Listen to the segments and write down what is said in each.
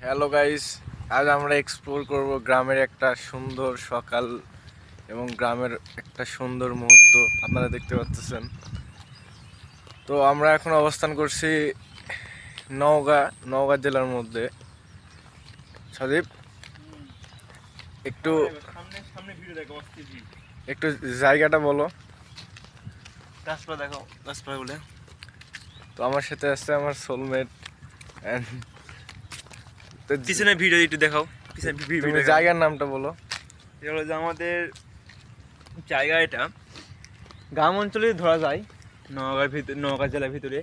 Hello guys, আজ আমরা explore করব গ্রামের একটা সুন্দর সকাল এবং গ্রামের একটা সুন্দর মুহূর্ত আপনারা দেখতে পাচ্ছেন। তো আমরা এখন অবস্থান করছি নওগাঁ জেলার মধ্যে। সদীপ, একটু সামনে ভিডিও দেখো, একটু জায়গাটা বলো। গাছপালা দেখো, গাছপালা বলে। তো আমার সাথে আছে আমার সোলমেট। পিছনে ভিডিও একটু দেখাও, পিছনে তুমি জায়গার নামটা বলো। এটা হলো যে আমাদের জায়গা, এটা গ্রাম অঞ্চলে ধরা যায়, নওগাঁ জেলার ভিতরে।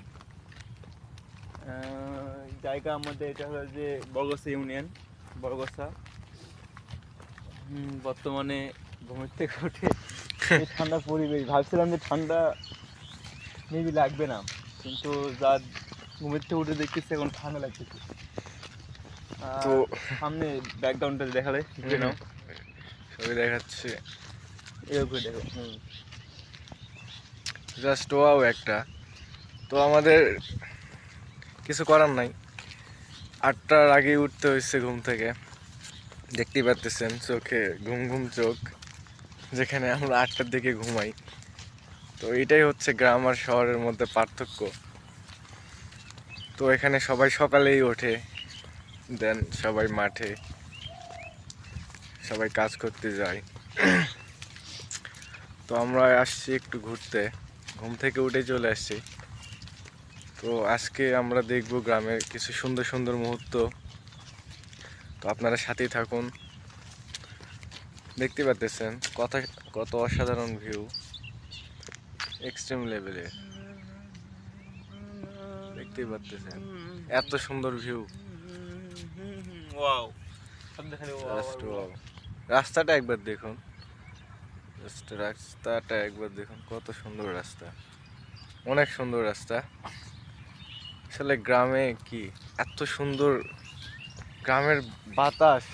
জায়গা আমাদের এটা হলো যে বরগোসা ইউনিয়ন, বরগোসা। বর্তমানে ঘুমের থেকে উঠে ঠান্ডা পরিবেশ, ভাবছিলাম যে ঠান্ডা মেবি লাগবে না, কিন্তু যা ঘুমের থেকে উঠে দেখতেছি এখন ঠান্ডা লাগতেছে। তো সামনে ব্যাকগ্রাউন্ডটা দেখালে নাও, ছবি দেখাচ্ছে, এরকম দেখো। জাস্ট ওয়াও একটা। তো আমাদের কিছু করার নাই, 8টার আগে উঠতে হয়েছে ঘুম থেকে। দেখতেই পাচ্ছেন চোখে ঘুম ঘুম চোখ, যেখানে আমরা 8টার দিকে ঘুমাই। তো এটাই হচ্ছে গ্রাম আর শহরের মধ্যে পার্থক্য। তো এখানে সবাই সকালেই ওঠে, দেন সবাই মাঠে, সবাই কাজ করতে যায়। তো আমরা আসছি একটু ঘুরতে, ঘুম থেকে উঠে চলে আসছি। তো আজকে আমরা দেখব গ্রামের কিছু সুন্দর সুন্দর মুহূর্ত। তো আপনারা সাথেই থাকুন। দেখতে পাচ্ছেন কত অসাধারণ ভিউ, এক্সট্রিম লেভেলে। দেখতেই পাচ্ছেন এত সুন্দর ভিউ। Wow, just wow. রাস্তাটা একবার দেখুন, রাস্তাটা একবার দেখুন, কত সুন্দর রাস্তা, অনেক সুন্দর রাস্তা। আসলে গ্রামে কি এত সুন্দর, গ্রামের বাতাস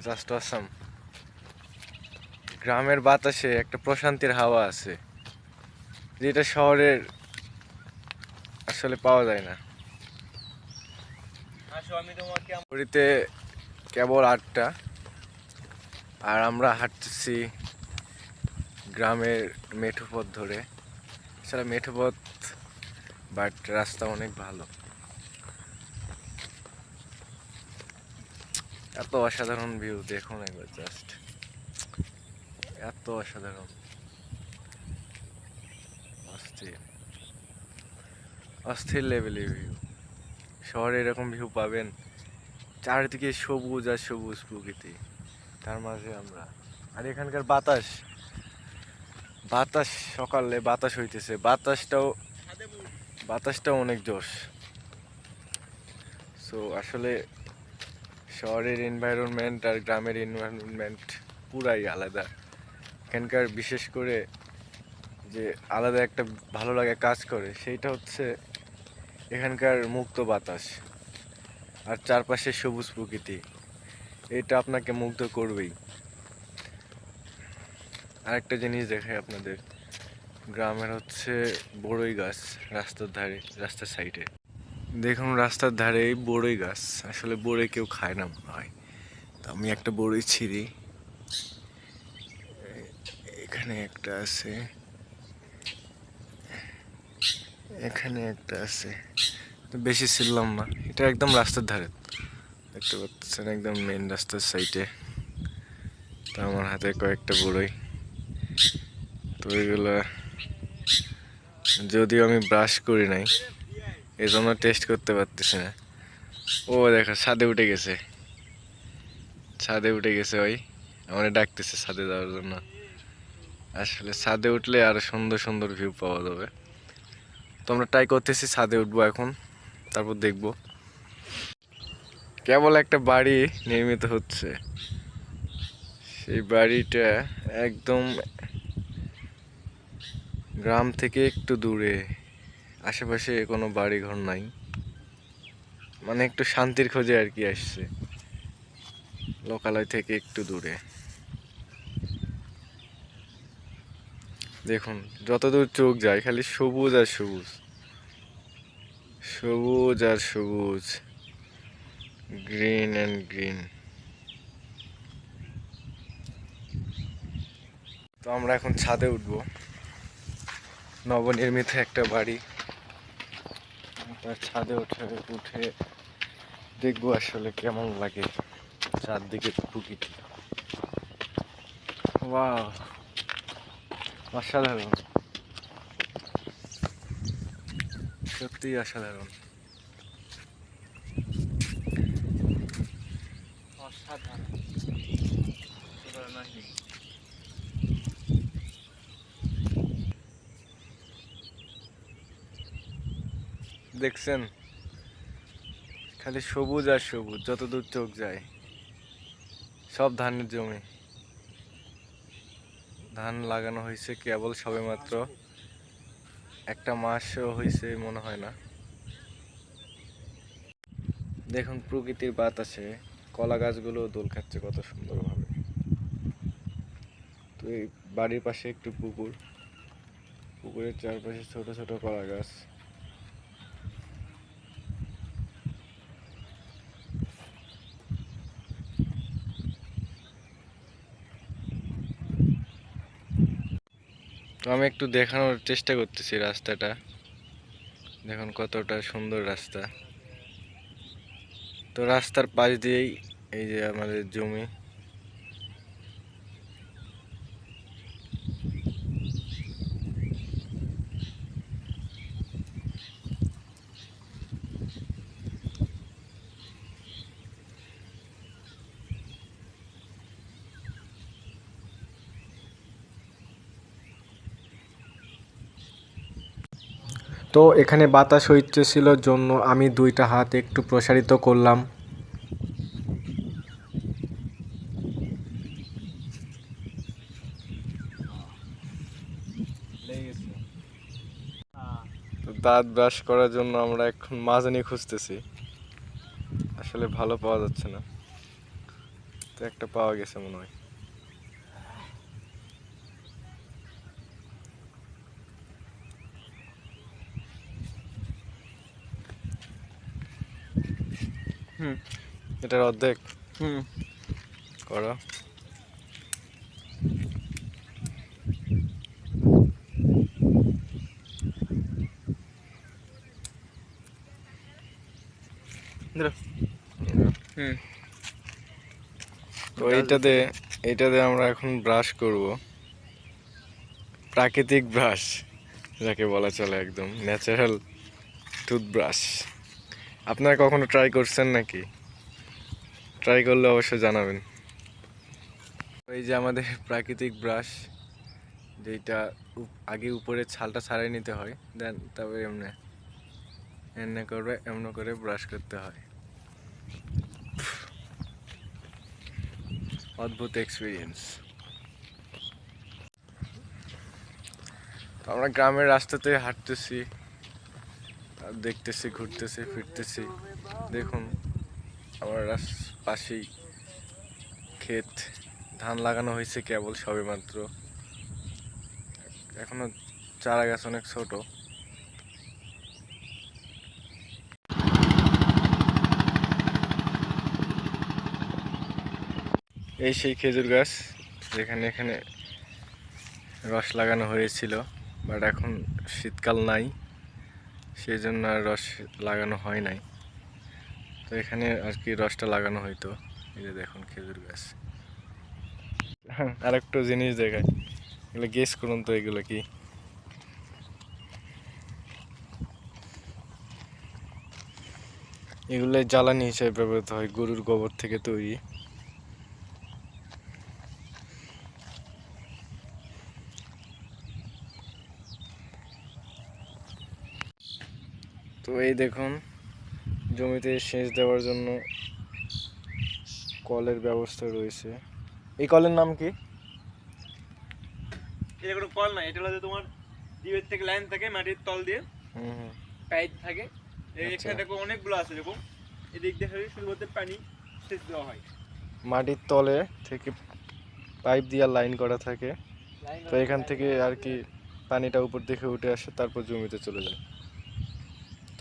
জাস্ট অসাম। গ্রামের বাতাসে একটা প্রশান্তির হাওয়া আছে, যেটা শহরের আসলে পাওয়া যায় না। ঘড়িতে কেবল 8টা, আর আমরা হাঁটতেছি গ্রামের মেঠো পথ ধরে। আসলে মেঠো পথ, বাট রাস্তা অনেক ভালো। এত অসাধারণ ভিউ দেখুন একবার, জাস্ট এত অসাধারণ, অস্থির অস্থির লেভেলের ভিউ। শহরে এরকম ভিউ পাবেন, চারিদিকে সবুজ আর সবুজ প্রকৃতি, তার মাঝে আমরা। আর এখানকার বাতাস, বাতাস সকালে বাতাস হইতেছে, বাতাসটাও অনেক জোশ। সো আসলে শহরের এনভায়রনমেন্ট আর গ্রামের এনভায়রনমেন্ট পুরাই আলাদা। এখানকার বিশেষ করে যে আলাদা একটা ভালো লাগে কাজ করে, সেইটা হচ্ছে এখানকার মুক্ত বাতাস আর চারপাশে সবুজ প্রকৃতি। এটা আপনাকে মুগ্ধ করবেই। আরেকটা জিনিস দেখাই আপনাদের, গ্রামের হচ্ছে বড়ই গাছ রাস্তার ধারে, রাস্তার সাইডে। দেখুন রাস্তার ধারে বড়ই গাছ, আসলে বড়ই কেউ খায় না মনে হয়। তো আমি একটা বড়ই ছিঁড়ি, এখানে একটা আছে, এখানে একটা আছে। তো বেশি ছিললাম না, এটা একদম রাস্তার ধারে, দেখতে পাচ্ছেন একদম মেন রাস্তার সাইডে। তো আমার হাতে কয়েকটা বড়ই। তো এগুলো যদিও আমি ব্রাশ করি নাই, এই জন্য টেস্ট করতে পারতেছি না। ও দেখো ছাদে উঠে গেছে, ছাদে উঠে গেছে ওই, আমার ডাকতেছে ছাদে যাওয়ার জন্য। আসলে ছাদে উঠলে আরো সুন্দর সুন্দর ভিউ পাওয়া যাবে। তো আমরা ট্রাই করতেছি, ছাদে উঠবো এখন, তারপর দেখবো। কেবল একটা বাড়ি নির্মিত হচ্ছে, সেই বাড়িটা একদম গ্রাম থেকে একটু দূরে, আশেপাশে কোনো বাড়ি ঘর নাই, মানে একটু শান্তির খোঁজে আর কি আসছে, লোকালয় থেকে একটু দূরে। দেখুন যতদূর চোখ যায় খালি সবুজ আর সবুজ, সবুজ আর সবুজ। Green and green. তো আমরা এখন ছাদে উঠবো। নবনির্মিত একটা বাড়ি, তার ছাদে উঠে দেখবো আসলে কেমন লাগে চারদিকে প্রকৃতি। ওয়াও, অসাধারণ, সত্যিই অসাধারণ। অসাধারণ নাকি? দেখছেন, খালি সবুজ আর সবুজ, যতদূর চোখ যায়। সব ধানের জমি, ধান লাগানো হয়েছে কেবল সবেমাত্র, একটা মাসও হয়েছে মনে হয় না। দেখুন প্রকৃতির বাতাসে কলা গাছগুলো দোল খাচ্ছে কত সুন্দরভাবে। তো এই বাড়ির পাশে একটু পুকুর, পুকুরের চারপাশে ছোট ছোট কলা গাছ। তো আমি একটু দেখানোর চেষ্টা করতেছি রাস্তাটা, দেখুন কতটা সুন্দর রাস্তা। তো রাস্তার পাশ দিয়েই এই যে আমাদের জমি। তো এখানে বাতাস হইতেছিল জন্য আমি দুইটা হাত একটু প্রসারিত করলাম। তো দাঁত ব্রাশ করার জন্য আমরা এখন মাজনি খুঁজতেছি, আসলে ভালো পাওয়া যাচ্ছে না। তো একটা পাওয়া গেছে মনে হয়। হুম এটার অর্ধেক হুম করো। ধরো। হুম তো এইটাতে আমরা এখন ব্রাশ করব, প্রাকৃতিক ব্রাশ যাকে বলা চলে, একদম ন্যাচারাল টুথব্রাশ। আপনারা কখনো ট্রাই করছেন নাকি? ট্রাই করলে অবশ্যই জানাবেন। এই যে আমাদের প্রাকৃতিক ব্রাশ, যেটা আগে উপরে ছালটা ছাড়াই নিতে হয়, দেন তবে এমনি করে ব্রাশ করতে হয়। অদ্ভুত এক্সপিরিয়েন্স। তো আমরা গ্রামের রাস্তাতে হাঁটতেছি আর দেখতেছি, ঘুরতেছি ফিরতেছি। দেখুন আমার পাশেই ক্ষেত, ধান লাগানো হয়েছে কেবল সবেমাত্র, এখনো চারা গাছ অনেক ছোট। এই সেই খেজুর গাছ যেখানে এখানে রস লাগানো হয়েছিল, বাট এখন শীতকাল নাই, সেই জন্য আর রস লাগানো হয় নাই। তো এখানে আর কি রসটা লাগানো হইতো। এই যে দেখুন খেজুর গাছ। আর একটু জিনিস দেখায়, এগুলো গেস করুন তো এগুলো কি। এগুলো জ্বালানি হিসেবে ব্যবহৃত হয়, গরুর গোবর থেকে তৈরি। তো এই দেখুন জমিতে সেচ দেওয়ার জন্য কলের ব্যবস্থা রয়েছে। এই কলের নাম কি? এটা কোনো কল না, এটা হচ্ছে তোমার ডিবের থেকে লাইন থাকে মাটির তল দিয়ে, হুম। পাইপ থাকে। আচ্ছা। এখানে দেখো অনেকগুলো আছে, এরকম এদিক দিয়ে শুধুমাত্র পানি সেচ দেওয়া হয়। মাটির তলে থেকে পাইপ দিয়ে লাইন করা থাকে, তো এখান থেকে আর কি পানিটা উপর দিকে উঠে আসে, তারপর জমিতে চলে যায়।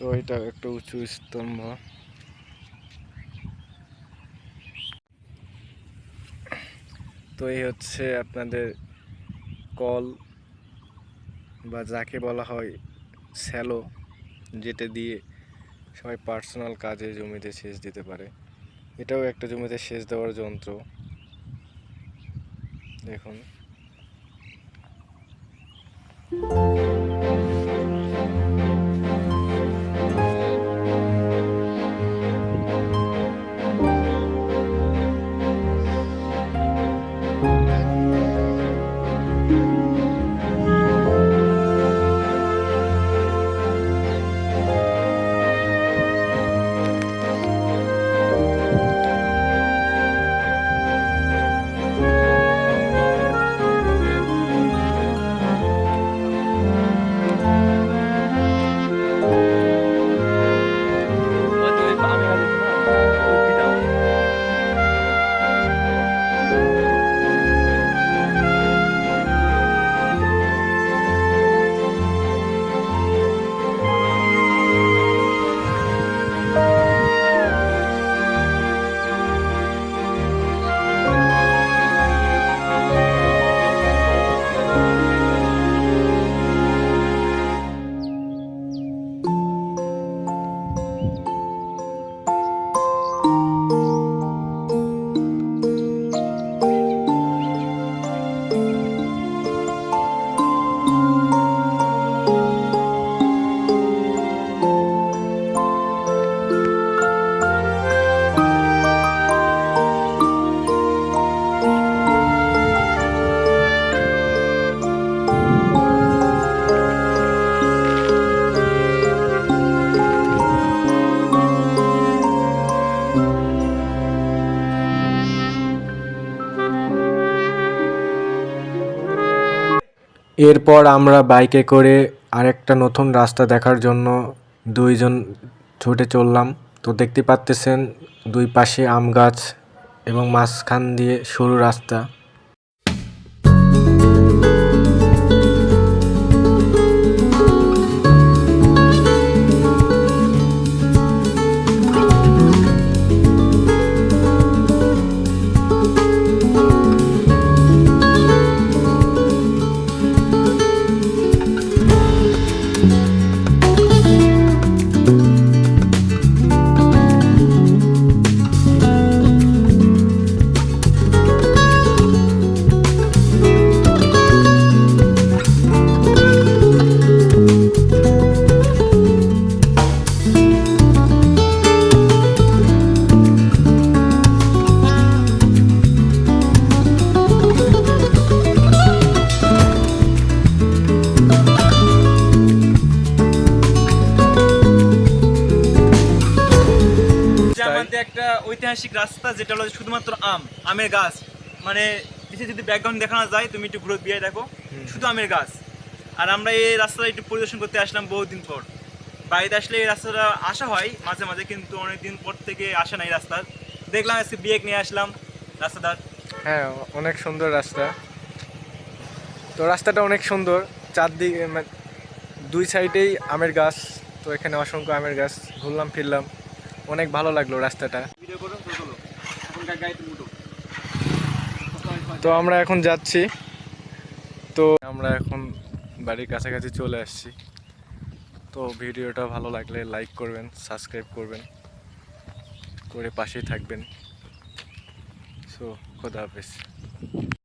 তো এটা একটা উঁচু স্তম্ভ। তো এই হচ্ছে আপনাদের কল বা যাকে বলা হয় স্যালো, যেটা দিয়ে সবাই পার্সোনাল কাজে জমিতে সেচ দিতে পারে। এটাও একটা জমিতে সেচ দেওয়ার যন্ত্র। দেখুন, হয়তো ওই আমি গাছে না ওই পিঠা আমার। এরপর আমরা বাইকে করে আরেকটা নতুন রাস্তা দেখার জন্য দুইজন ছুটে চললাম। তো দেখতে পাচ্তেছেন দুই পাশে আম গাছ এবং মাঝখান দিয়ে সরু রাস্তা। আমাদের একটা ঐতিহাসিক রাস্তা যেটা হলো শুধুমাত্র আমের গাছ, মানে পিছিয়ে যদি ব্যাকগ্রাউন্ড দেখানো যায়, তুমি একটু ঘুরে দিয়ে দেখো, শুধু আমের গাছ। আর আমরা এই রাস্তাটা একটু পরিদর্শন করতে আসলাম বহুদিন পর। বাড়িতে আসলে এই রাস্তাটা আসা হয় মাঝে মাঝে, কিন্তু অনেকদিন পর থেকে আসা নাই রাস্তা। দেখলাম আজকে বিয়ে নিয়ে আসলাম রাস্তাটা। হ্যাঁ, অনেক সুন্দর রাস্তা। তো রাস্তাটা অনেক সুন্দর, চারদিকে দুই সাইডেই আমের গাছ। তো এখানে অসংখ্য আমের গাছ, ঘুরলাম ফিরলাম, অনেক ভালো লাগলো রাস্তাটা। ভিডিও করো তো চলো, এখনকার গাড়িতে উঠো। তো আমরা এখন যাচ্ছি। তো আমরা এখন বাড়ির কাছাকাছি চলে আসছি। তো ভিডিওটা ভালো লাগলে লাইক করবেন, সাবস্ক্রাইব করবেন, করে পাশেই থাকবেন। সো খোদা হাফেজ।